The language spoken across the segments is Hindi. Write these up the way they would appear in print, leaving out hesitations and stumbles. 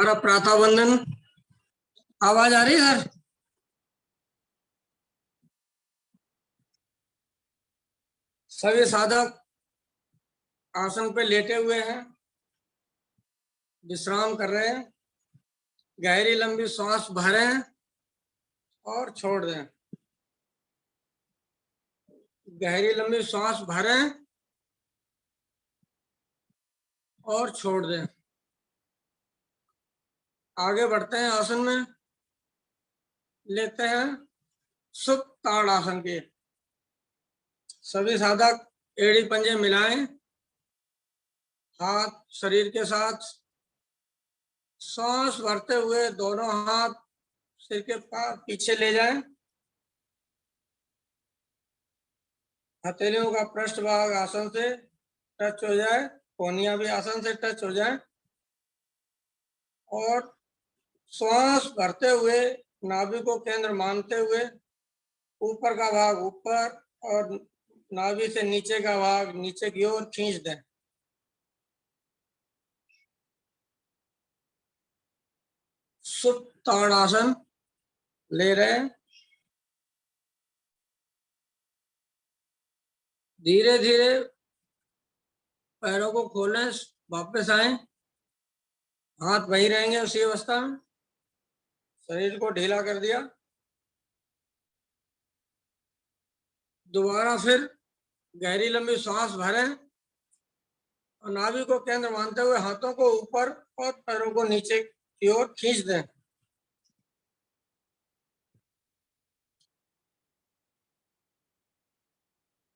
और प्रातः वंदन। आवाज आ रही है सर? सभी साधक आसन पे लेटे हुए हैं, विश्राम कर रहे हैं। गहरी लंबी सांस भरें और छोड़ दें। गहरी लंबी सांस भरें और छोड़ दें। आगे बढ़ते हैं। आसन में लेते हैं सुप्त ताड़ासन के। सभी साधक एड़ी पंजे मिलाएं, हाथ शरीर के साथ। सांस भरते हुए दोनों हाथ सिर के पास पीछे ले जाएं। हथेलियों का पृष्ठ भाग आसन से टच हो जाए, कोहनियां भी आसन से टच हो जाए। और श्वास भरते हुए नाभि को केंद्र मानते हुए ऊपर का भाग ऊपर और नाभि से नीचे का भाग नीचे की ओर खींच दें। सुप्त ताड़ासन ले रहे हैं। धीरे धीरे पैरों को खोलें, वापस आए। हाथ वहीं रहेंगे उसी अवस्था में। शरीर को ढीला कर दिया। दोबारा फिर गहरी लंबी सांस भरें और नाभि को केंद्र मानते हुए हाथों को ऊपर और पैरों को नीचे की ओर खींच दें।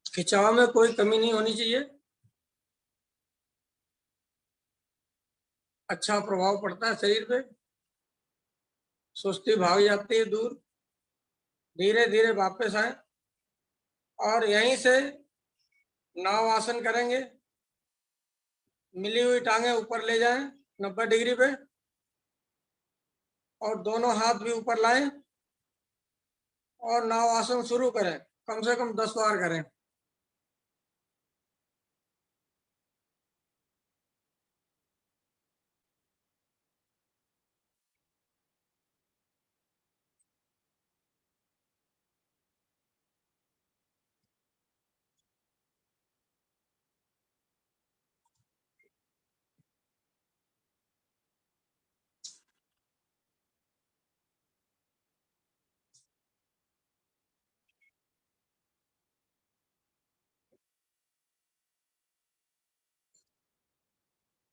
खिंचाव में कोई कमी नहीं होनी चाहिए। अच्छा प्रभाव पड़ता है शरीर पे, सुस्ती भाग जाती है दूर। धीरे धीरे वापस आए और यहीं से नाव आसन करेंगे। मिली हुई टांगे ऊपर ले जाएं 90 डिग्री पे और दोनों हाथ भी ऊपर लाएं और नाव आसन शुरू करें। कम से कम 10 बार करें।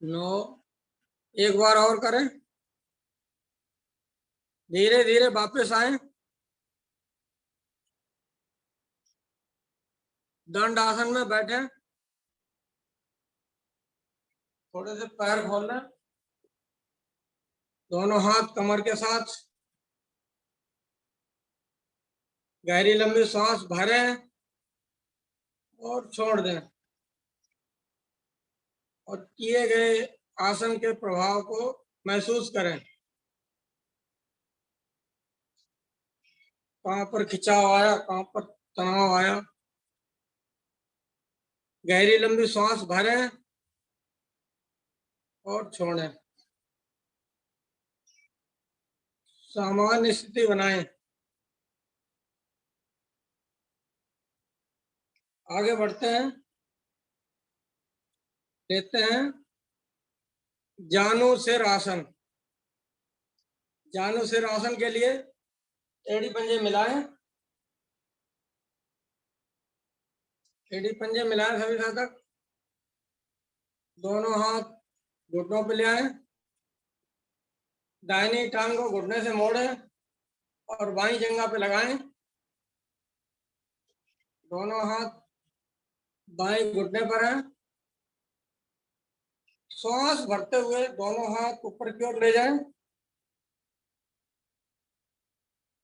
नो, एक बार और करें। धीरे धीरे वापस आए। दंड आसन में बैठे। थोड़े से पैर खोल लें, दोनों हाथ कमर के साथ। गहरी लंबी सांस भरें और छोड़ दें और किए गए आसन के प्रभाव को महसूस करें। कहाँ पर खिंचाव आया, कहाँ पर तनाव आया। गहरी लंबी सांस भरें और छोड़ें। सामान्य स्थिति बनाएं। आगे बढ़ते हैं। लेते हैं जानु सिर आसन। जानु सिर आसन के लिए एड़ी पंजे मिलाएं। एड़ी पंजे मिलाएं सभी साधक। दोनों हाथ घुटनों पे ले आए। दाहिनी टांग को घुटने से मोड़ें और बाईं जंघा पे लगाएं। दोनों हाथ बाएं घुटने पर है। सांस भरते हुए दोनों हाथ ऊपर की ओर ले जाएं।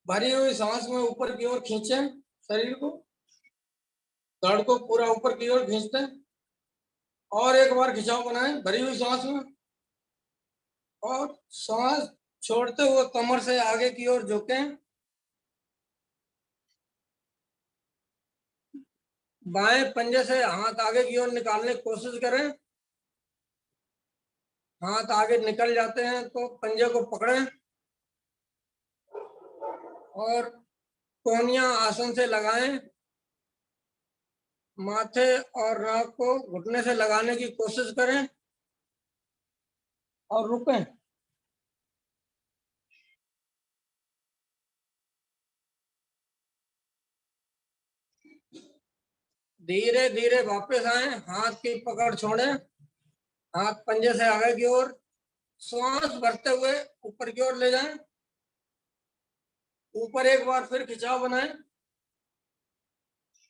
भरी हुई सांस में ऊपर की ओर खींचें शरीर को। धड़ को पूरा ऊपर की ओर खींचते हैं और एक बार खिंचाव बनाएं भरी हुई सांस में। और सांस छोड़ते हुए कमर से आगे की ओर झुकें। बाएं पंजे से हाथ आगे की ओर निकालने की कोशिश करें। हाथ आगे निकल जाते हैं तो पंजे को पकड़ें और कोहनियां आसन से लगाएं। माथे और नाक को घुटने से लगाने की कोशिश करें और रुकें। धीरे धीरे वापस आए, हाथ की पकड़ छोड़ें, हाथ पंजे से आगे की ओर, श्वास भरते हुए ऊपर की ओर ले जाएं। ऊपर एक बार फिर खिंचाव बनाएं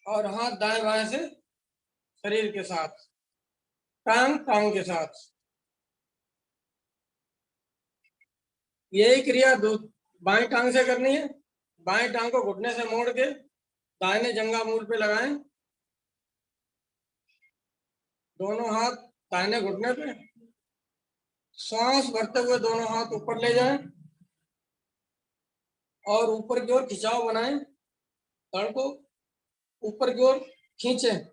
और हाथ दाएं बाएं से शरीर के साथ, टांग टांग के साथ। यही क्रिया बाएं टांग से करनी है। बाएं टांग को घुटने से मोड़ के दाहिने जंघा मूल पे लगाएं। दोनों हाथ दाहिने घुटने पे, सांस भरते हुए दोनों हाथ ऊपर ले जाएं और ऊपर की ओर खिंचाव बनाएं। धड़ को ऊपर की ओर खींचें,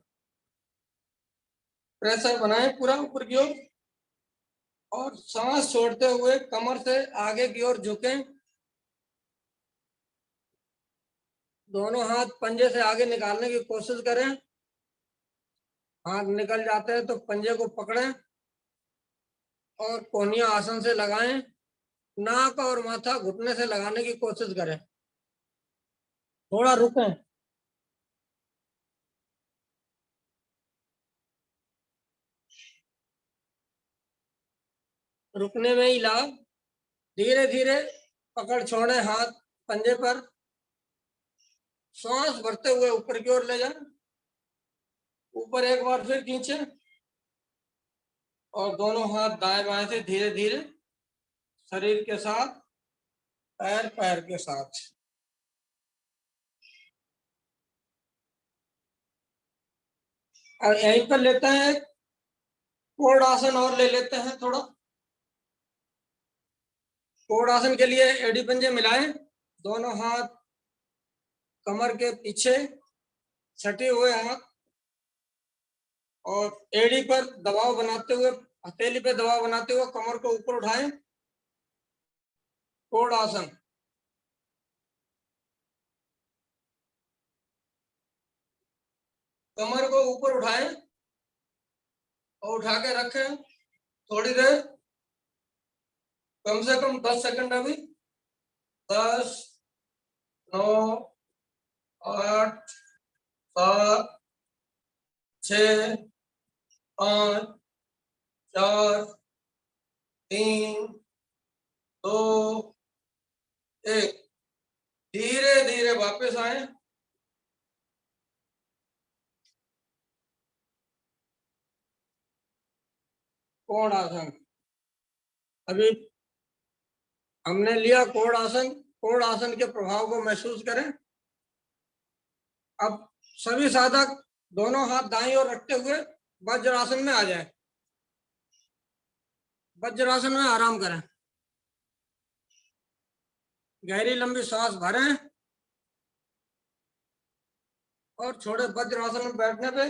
प्रेशर बनाएं पूरा ऊपर की ओर और सांस छोड़ते हुए कमर से आगे की ओर झुकें। दोनों हाथ पंजे से आगे निकालने की कोशिश करें। हाथ निकल जाते हैं तो पंजे को पकड़ें और कोहनियां आसन से लगाएं। नाक और माथा घुटने से लगाने की कोशिश करें। थोड़ा रुकें। रुकने में ही लाभ। धीरे धीरे पकड़ छोड़े हाथ पंजे पर, सांस भरते हुए ऊपर की ओर ले जाएं। ऊपर एक बार फिर खींचें और दोनों हाथ दाएं बाएं से धीरे धीरे शरीर के साथ, पैर पैर के साथ। और यहीं पर लेते हैं कोण आसन और ले लेते हैं थोड़ा। कोण आसन के लिए एड़ी पंजे मिलाएं, दोनों हाथ कमर के पीछे सटे हुए हाथ और एड़ी पर दबाव बनाते हुए, हथेली पे दबाव बनाते हुए कमर को ऊपर उठाएं। कोण आसन। कमर को ऊपर उठाएं और उठा के रखें थोड़ी देर, कम से कम 10 सेकंड। अभी 10, 9, 8, 7, 6, 5, 4, 3, 2, 1। धीरे धीरे वापस आए। कोण आसन। अभी हमने लिया कोण आसन। कोण आसन के प्रभाव को महसूस करें। अब सभी साधक दोनों हाथ दाईं ओर रखते हुए वज्रासन में आ जाएं। वज्रासन में आराम करें। गहरी लंबी सांस भरें और छोड़े। वज्रासन में बैठने पे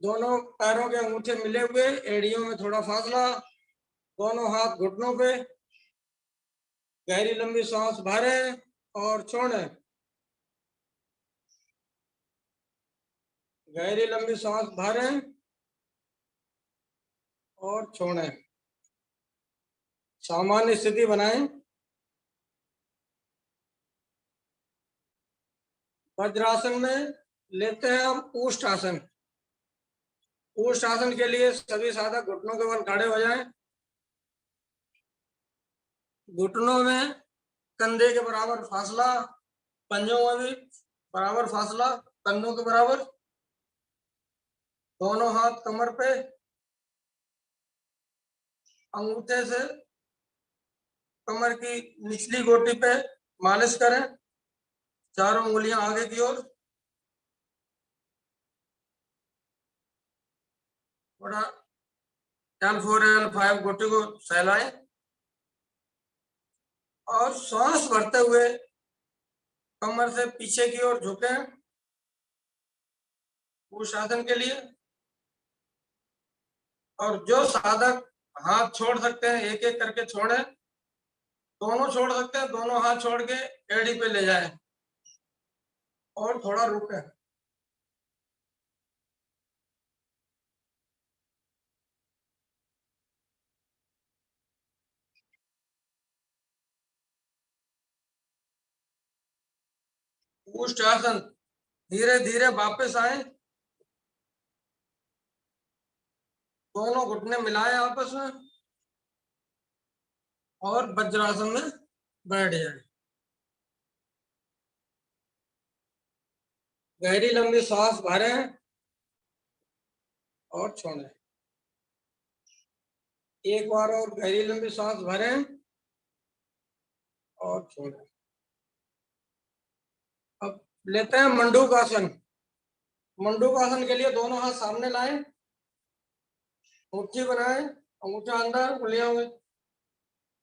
दोनों पैरों के अंगूठे मिले हुए, एड़ियों में थोड़ा फासला, दोनों हाथ घुटनों पे। गहरी लंबी सांस भरें और छोड़ें। गहरी लंबी सांस भरें और छोड़ें। सामान्य स्थिति बनाएं। वज्रासन में लेते हैं हम ऊष्ट आसन। ऊष्ट आसन के लिए सभी साधक घुटनों के बल खड़े हो जाएं। घुटनों में कंधे के बराबर फासला, पंजों में भी बराबर फासला, कंधों के बराबर। दोनों हाथ कमर पे, अंगूठे से कमर की निचली गोटी पे मालिश करें। चारों उंगलियां आगे की ओर। थोड़ा L4 L5 गोटी को सहलाएं और सांस भरते हुए कमर से पीछे की ओर झुकें उस आसन के लिए। और जो साधक हाथ छोड़ सकते हैं, एक एक करके छोड़े, दोनों छोड़ सकते हैं, दोनों हाथ छोड़ के एड़ी पे ले जाए और थोड़ा रुके। उष्ट आसन, धीरे धीरे वापस आए, दोनों घुटने मिलाए आपस में और वज्रासन में बैठ जाए। गहरी लंबी सांस भरें और छोड़ें। एक बार और गहरी लंबी सांस भरें और छोड़ें। अब लेते हैं मंडूक आसन। मंडूक आसन के लिए दोनों हाथ सामने लाएं, मुट्ठी बनाएं, अंगूठा अंदर, उंगलियां हुए,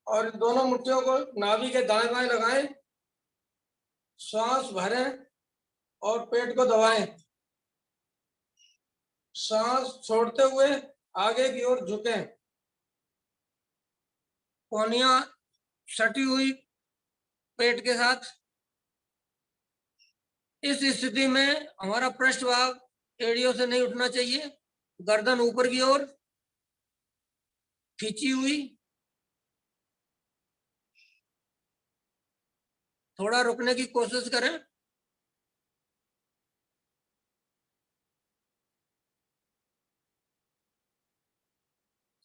और दोनों मुट्ठियों को नाभि के दाएं बाएं लगाएं, सांस भरें और पेट को दबाएं। सांस छोड़ते हुए आगे की ओर झुकें, कोहनियां सटी हुई पेट के साथ। इस स्थिति में हमारा पृष्ठ भाग एड़ियों से नहीं उठना चाहिए, गर्दन ऊपर की ओर खींची हुई। थोड़ा रुकने की कोशिश करें।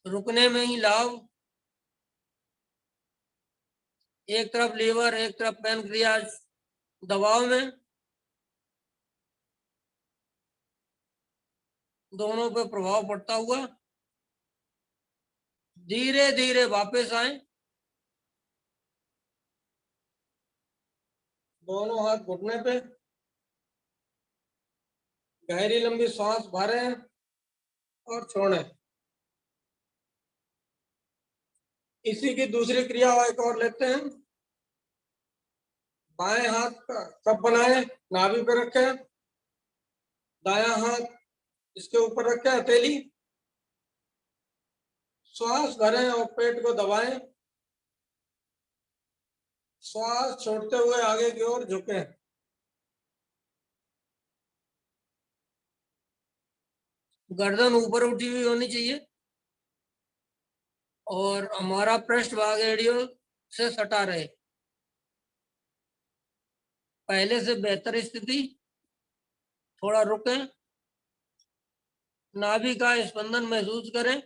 रुकने में ही लाभ, एक तरफ लीवर एक तरफ पैनक्रियाज दबाव में, दोनों पे प्रभाव पड़ता हुआ धीरे धीरे वापस आए। दोनों हाथ घुटने पे, गहरी लंबी सांस भरें और छोड़ें। इसी की दूसरी क्रिया एक और लेते हैं। बाएं हाथ का कप बनाएं, नाभि पे रखें, दायां हाथ इसके ऊपर रखें, हथेली, श्वास भरें और पेट को दबाएं। श्वास छोड़ते हुए आगे की ओर झुकें। गर्दन ऊपर उठी हुई होनी चाहिए और हमारा पृष्ठ भाग एड़ियों से सटा रहे। पहले से बेहतर स्थिति। थोड़ा रुकें, नाभि का स्पंदन महसूस करें।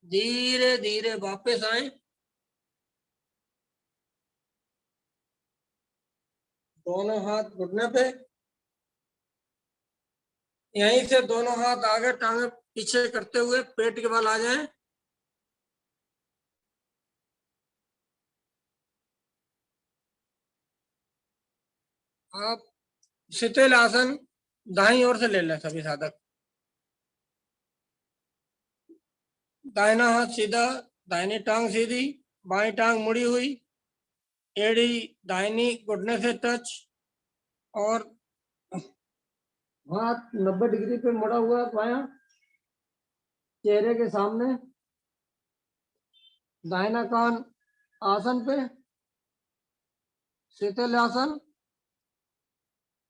धीरे धीरे वापस आए। दोनों हाथ घुटने पे, यहीं से दोनों हाथ आगे टांगे पीछे करते हुए पेट के बल आ जाएं। आप शिथिल आसन दाईं ओर से ले लें सभी साधक। दाहिना हाथ सीधा, दाहिनी टांग सीधी, बाई टांग मुड़ी हुई, एड़ी दाहिनी घुटने से टच और हाथ 90 डिग्री पे मुड़ा हुआ बायां, चेहरे के सामने, दाहिना कान आसन पे, शीतल आसन,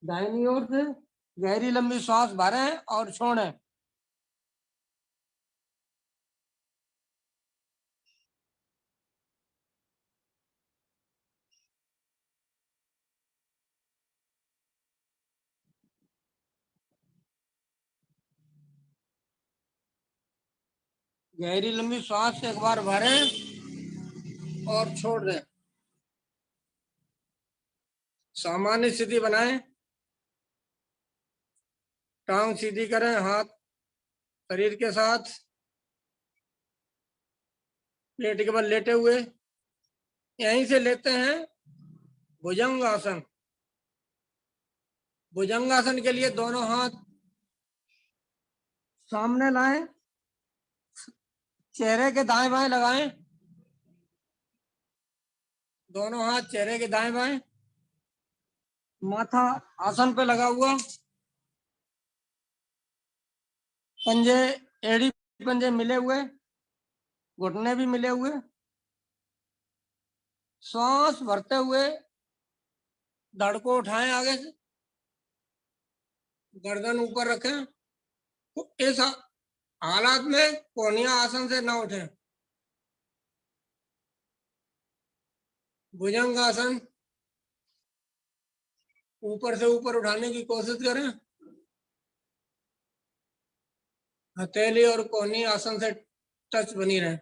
दाहिनी ओर से गहरी लंबी सांस भरें और छोड़ें। गहरी लंबी सांस एक बार भरें और छोड़ दें। सामान्य स्थिति बनाएं, टांग सीधी करें, हाथ शरीर के साथ, पेट के बल लेटे हुए। यहीं से लेते हैं भुजंग आसन। भुजंग आसन के लिए दोनों हाथ सामने लाएं, चेहरे के दाएं बाएं लगाएं, दोनों हाथ चेहरे के दाएं बाएं, माथा आसन पे लगा हुआ, पंजे एड़ी पंजे मिले हुए, घुटने भी मिले हुए। सांस भरते हुए धड़ को उठाएं आगे से, गर्दन ऊपर रखें। तो इस हालात में कोहनिया आसन से ना उठें। भुजंग आसन ऊपर से ऊपर उठाने की कोशिश करें। हथेली और कोहनी आसन से टच बनी रहे।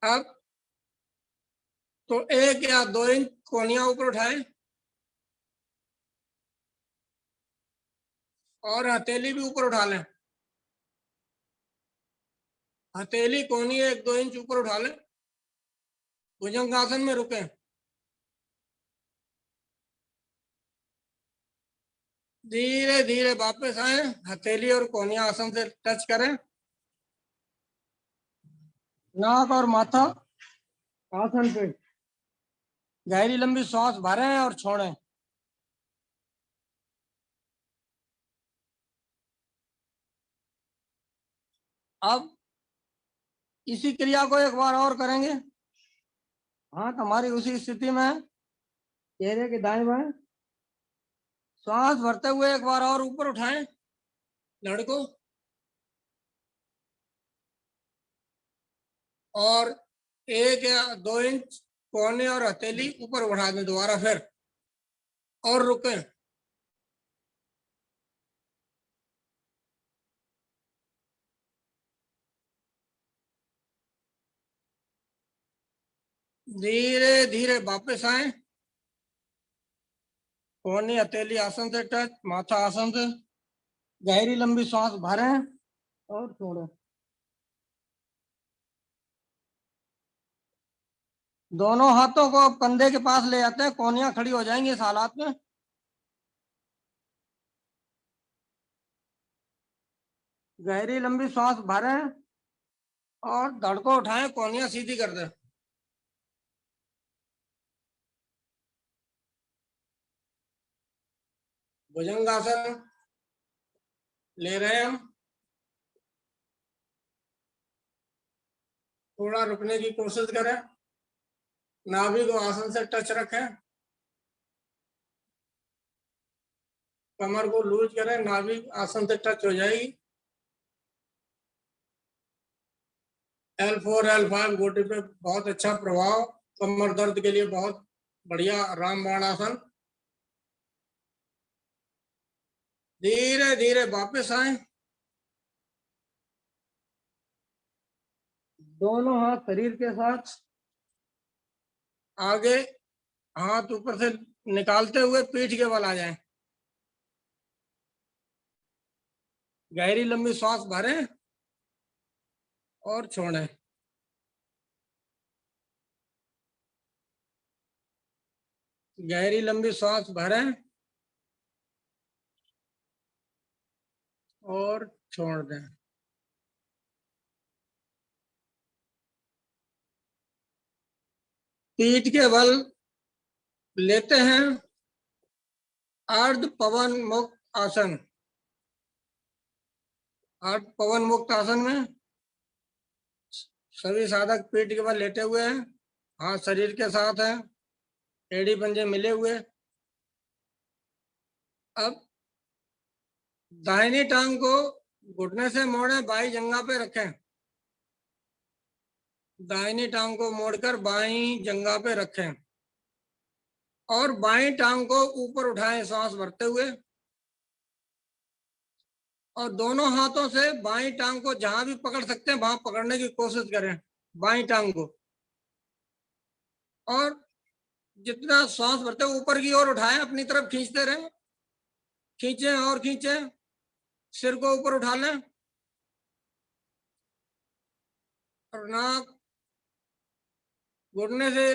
अब तो 1 या 2 इंच कोहनिया ऊपर उठाएं और हथेली भी ऊपर उठा लें। हथेली कोहनी 1-2 इंच ऊपर उठा लें। भुजंग आसन में रुकें। धीरे धीरे वापस आए, हथेली और कोहनिया आसन से टच करें। नाक और माथा आसन पे। गहरी लंबी सांस भरें और छोड़ें। अब इसी क्रिया को एक बार और करेंगे। हाथ हमारी उसी स्थिति में है, चेहरे के दाएं बाएं। सांस भरते हुए एक बार और ऊपर उठाएं धड़ को, और 1 या 2 इंच कोहनी और हथेली ऊपर बढ़ा दें दोबारा फिर, और रुकें। धीरे धीरे वापस आए, कोहनी हथेली आसन से टच, माथा आसन से। गहरी लंबी सांस भरें और छोड़ें। दोनों हाथों को कंधे के पास ले आते हैं, कोहनियां खड़ी हो जाएंगी इस हालात में। गहरी लंबी सांस भरें और धड़ को उठाएं, कोहनियां सीधी कर दें। भुजंगासन ले रहे हैं हम। थोड़ा रुकने की कोशिश करें, नाभि को आसन से टच रखें, कमर को लूज करें, नाभि आसन से टच हो जाएगी। L4 L5 गोटी पे बहुत अच्छा प्रभाव, कमर दर्द के लिए बहुत बढ़िया रामबाण आसन। धीरे धीरे वापस आए, दोनों हाथ शरीर के साथ आगे, हाथ ऊपर से निकालते हुए पीठ के बल आ जाएं। गहरी लंबी सांस भरें और छोड़ें। गहरी लंबी सांस भरें और छोड़ दें। पीठ के बल लेते हैं अर्ध पवन मुक्त आसन। अर्ध पवन मुक्त आसन में सभी साधक पीठ के बल लेटे हुए हैं, हाथ शरीर के साथ हैं, एड़ी पंजे मिले हुए। अब दाहिनी टांग को घुटने से मोड़े, बाई जंघा पे रखें। दाहिनी टांग को मोड़कर बाई जंघा पे रखें और बाई टांग को ऊपर उठाएं सांस भरते हुए, और दोनों हाथों से बाई टांग को जहां भी पकड़ सकते हैं वहां पकड़ने की कोशिश करें, बाई टांग को। और जितना सांस भरते हुए ऊपर की ओर उठाएं, अपनी तरफ खींचते रहें, खींचे और खींचे, सिर को ऊपर उठा लें और नाक घुटने से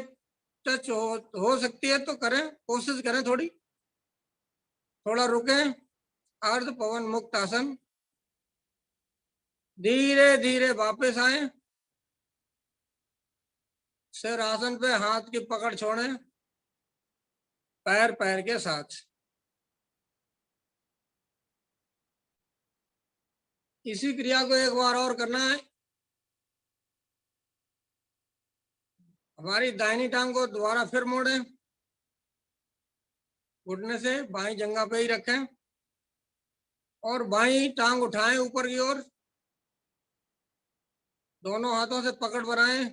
टच हो सकती है तो करें, कोशिश करें थोड़ी। थोड़ा रुकें। अर्ध पवन मुक्त आसन। धीरे धीरे वापस आए, सिर आसन पे, हाथ की पकड़ छोड़ें, पैर पैर के साथ। इसी क्रिया को एक बार और करना है। हमारी दाहिनी टांग को दोबारा फिर मोड़ें, घुटने से बाई जंघा पे ही रखें और बाई टांग उठाएं ऊपर की ओर, दोनों हाथों से पकड़ बनाएं,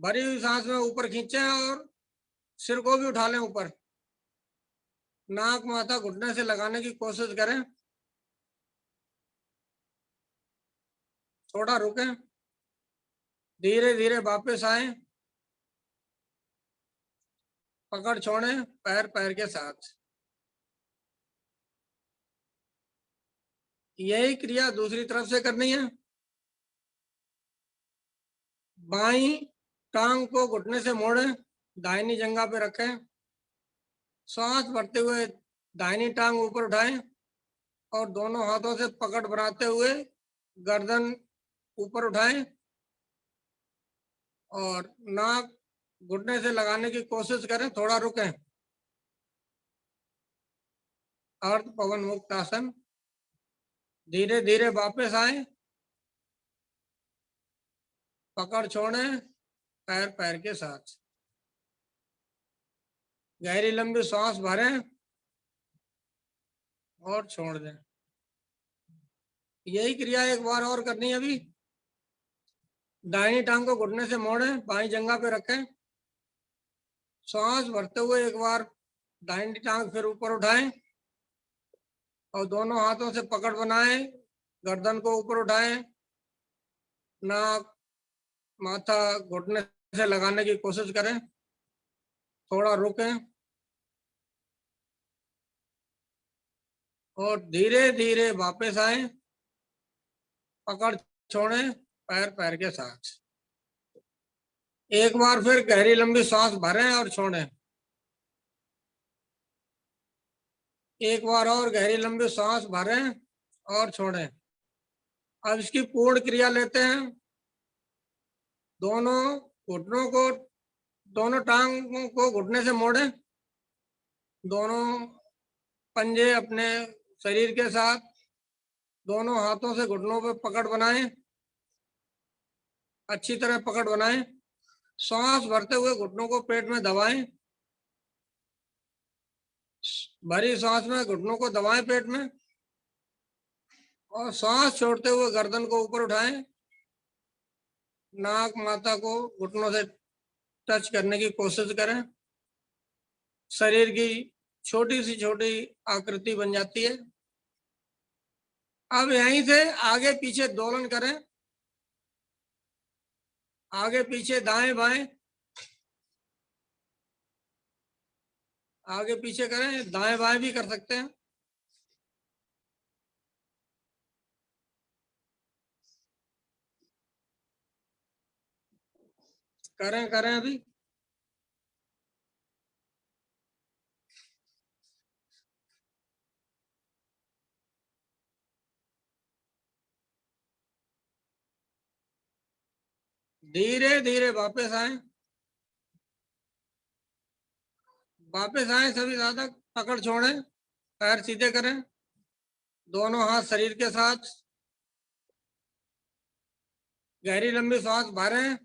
भरी हुई सांस में ऊपर खींचें और सिर को भी उठा लें ऊपर। नाक माथा घुटने से लगाने की कोशिश करें, थोड़ा रुकें, धीरे धीरे वापस आए, पकड़ छोड़ें पैर पैर के साथ। यही क्रिया दूसरी तरफ से करनी है। बाई टांग को घुटने से मोड़ें, दाहिनी जंघा पे रखें, सांस भरते हुए दाहिनी टांग ऊपर उठाएं और दोनों हाथों से पकड़ बनाते हुए गर्दन ऊपर उठाएं और नाक घुटने से लगाने की कोशिश करें, थोड़ा रुकें। अर्ध पवन मुक्त आसन। धीरे धीरे वापस आए, पकड़ छोड़ें पैर पैर के साथ। गहरी लंबी सांस भरें और छोड़ दें। यही क्रिया एक बार और करनी है। अभी दाहिनी टांग को घुटने से मोड़ें, बाई जंघा पे रखें, सांस भरते हुए एक बार दाहिनी टांग फिर ऊपर उठाएं और दोनों हाथों से पकड़ बनाएं, गर्दन को ऊपर उठाएं, नाक माथा घुटने से लगाने की कोशिश करें, थोड़ा रुकें और धीरे धीरे वापस आए, पकड़ छोड़ें पैर पैर के साथ। एक बार फिर गहरी लंबी सांस भरें और छोड़ें। एक बार और गहरी लंबी सांस भरें और छोड़ें। अब इसकी पूर्ण क्रिया लेते हैं। दोनों घुटनों को, दोनों टांगों को घुटने से मोड़ें, दोनों पंजे अपने शरीर के साथ, दोनों हाथों से घुटनों पर पकड़ बनाएं, अच्छी तरह पकड़ बनाएं। सांस भरते हुए घुटनों को पेट में दबाएं, भरी सांस में घुटनों को दबाएं पेट में और सांस छोड़ते हुए गर्दन को ऊपर उठाएं, नाक माथा को घुटनों से टच करने की कोशिश करें। शरीर की छोटी सी छोटी आकृति बन जाती है। अब यहीं से आगे पीछे दोलन करें, आगे पीछे दाएं बाएं, आगे पीछे करें, दाएं बाएं भी कर सकते हैं। करें करें अभी। धीरे धीरे वापस आए, वापस आए सभी साधक, पकड़ छोड़ें, पैर सीधे करें, दोनों हाथ शरीर के साथ, गहरी लंबी सांस भरें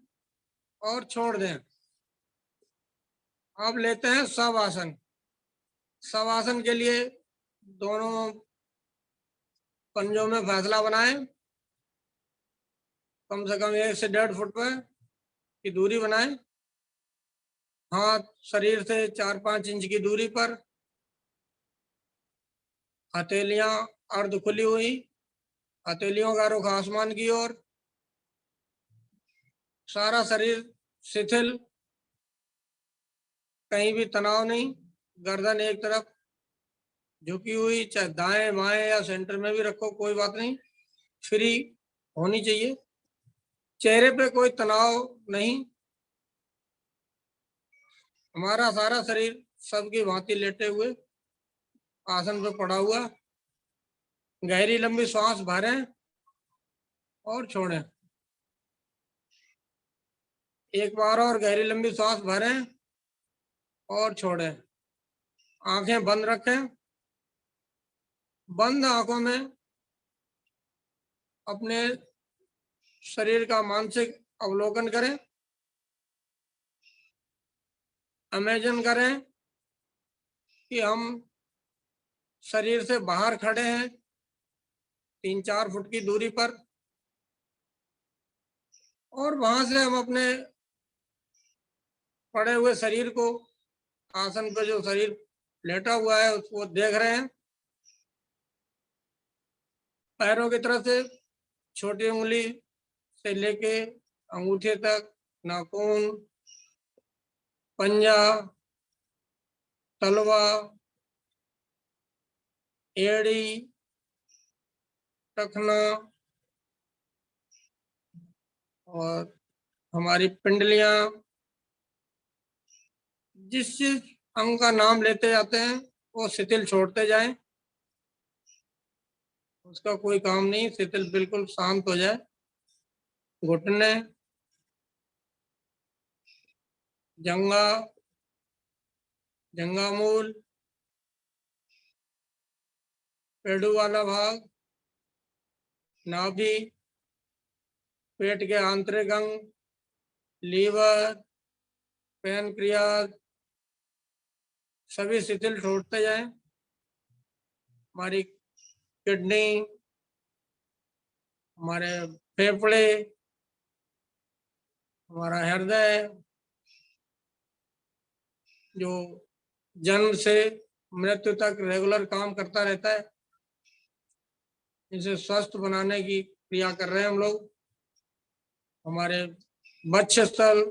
और छोड़ दें। अब लेते हैं शवासन। शवासन के लिए दोनों पंजों में फैसला बनाएं, कम से कम 1 से 1.5 फुट पर की दूरी बनाएं। हाथ शरीर से 4-5 इंच की दूरी पर, हथेलियां अर्ध खुली हुई, हथेलियों का रुख आसमान की ओर, सारा शरीर शिथिल, कहीं भी तनाव नहीं, गर्दन एक तरफ झुकी हुई, चाहे दाएं बाएं या सेंटर में भी रखो कोई बात नहीं, फ्री होनी चाहिए। चेहरे पे कोई तनाव नहीं, हमारा सारा शरीर सबकी भांति लेटे हुए आसन पे पड़ा हुआ। गहरी लंबी सांस भरें और छोड़ें। एक बार और गहरी लंबी सांस भरें और छोड़ें। आंखें बंद रखें। बंद आंखों में अपने शरीर का मानसिक अवलोकन करें। इमेजिन करें कि हम शरीर से बाहर खड़े हैं 3-4 फुट की दूरी पर, और वहां से हम अपने पड़े हुए शरीर को, आसन पे जो शरीर लेटा हुआ है उसको देख रहे हैं। पैरों की तरफ से छोटी उंगली से लेके अंगूठे तक, नाखून, पंजा, तलवा, एड़ी, टखना और हमारी पिंडलियां, जिस जिस अंग का नाम लेते जाते हैं वो शिथिल छोड़ते जाएं। उसका कोई काम नहीं, शिथिल बिल्कुल शांत हो जाए। घुटने, जंगा, जंगा मूल, पेड़ू वाला भाग, नाभि, पेट के आंतरिक अंग, लीवर, पैनक्रियाज, सभी शिथिल छोड़ते जाएं। हमारी किडनी, हमारे फेफड़े, हमारा हृदय जो जन्म से मृत्यु तक रेगुलर काम करता रहता है, इसे स्वस्थ बनाने की क्रिया कर रहे हैं हम लोग। हमारे वक्षस्थल,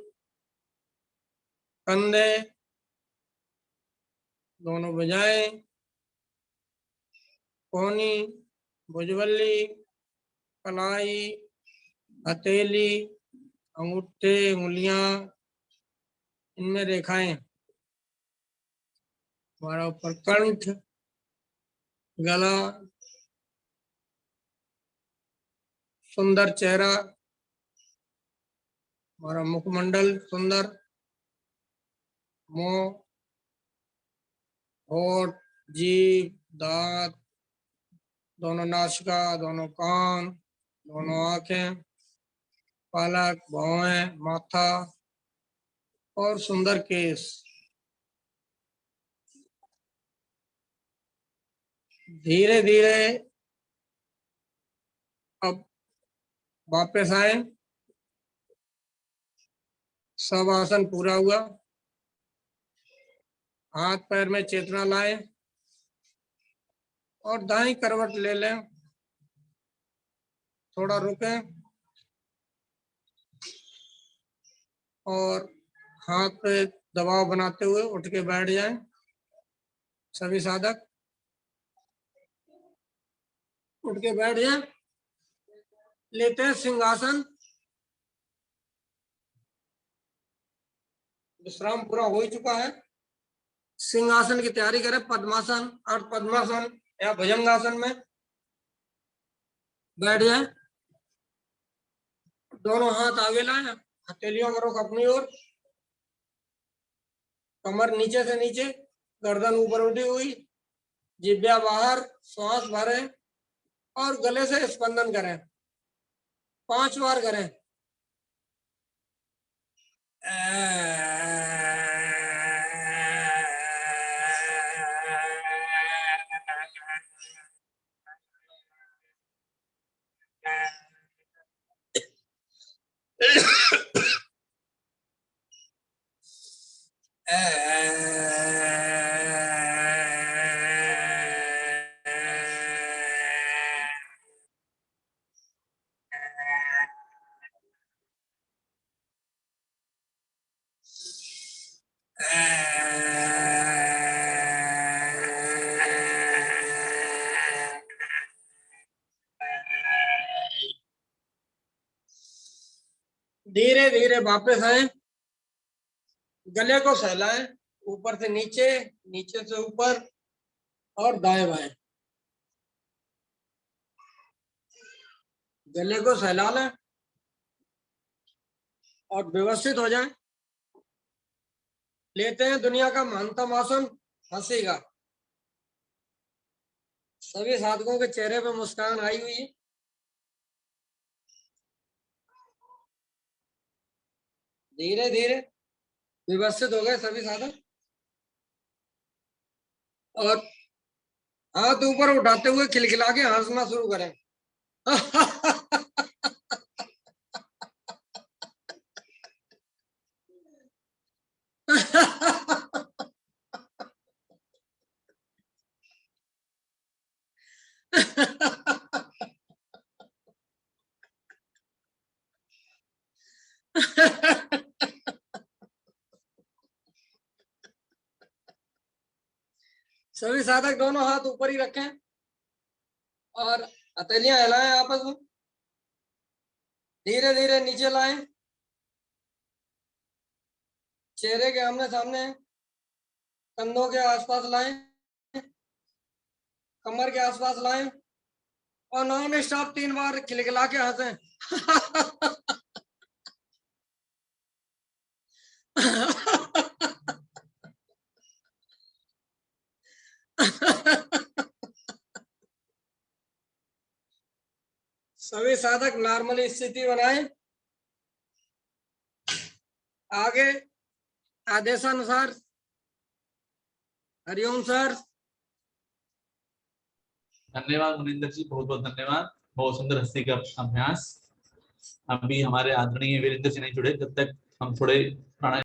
कंधे, दोनों भुजाएं, कोहनी, भुजबल्ली, कलाई, हथेली, अंगूठे, उंगलियां, इनमें रेखाएं। हमारा ऊपर कंठ, गला, सुंदर चेहरा, हमारा मुखमंडल सुंदर, मुंह, होठ, जीभ, दांत, दोनों नासिका, दोनों कान, दोनों आंखें, पालक, भौहें, माथा और सुंदर केस। धीरे धीरे अब वापस आए। सब आसन पूरा हुआ। हाथ पैर में चेतना लाए और दाईं करवट ले लें। थोड़ा रुकें और हाथ पे दबाव बनाते हुए उठ के बैठ जाएं। सभी साधक उठ के बैठ जाएं। लेते हैं सिंहासन। विश्राम पूरा हो ही चुका है। सिंहासन की तैयारी करें। पद्मासन और पद्मासन या भुजंगासन में बैठ जाए। दोनों हाथ आगे लाए, हथेलियों को रख अपनी ओर, कमर नीचे से नीचे, गर्दन ऊपर उठी हुई, जिब्या बाहर, श्वास भरें और गले से स्पंदन करें। 5 बार करें। धीरे धीरे वापस आए। गले को फैलाएं, ऊपर से नीचे, नीचे से ऊपर और दाएं बाएं। गले को सहला लें और व्यवस्थित हो जाएं। लेते हैं दुनिया का महानतम आसन, हंसी का। सभी साधकों के चेहरे पे मुस्कान आई हुई है। धीरे धीरे व्यवस्थित हो गए सभी साधक और हाथ ऊपर उठाते हुए खिलखिला के हंसना शुरू करें। सभी साधक दोनों हाथ ऊपर ही रखें और हथेलियां हिलाएं आपस में। धीरे धीरे नीचे लाएं, चेहरे के आमने सामने, कंधों के आसपास लाएं, कमर के आसपास लाएं और नॉन स्टॉप 3 बार खिलखिला के हंसें। सभी साधक नॉर्मल स्थिति बनाएं। आगे आदेशानुसार। हरिओम सर। धन्यवाद मुनिंदर जी, बहुत बहुत धन्यवाद। बहुत सुंदर हंसी का अभ्यास। अभी हमारे आदरणीय वीरेंद्र जी नहीं जुड़े, जब तक हम थोड़े प्राणायाम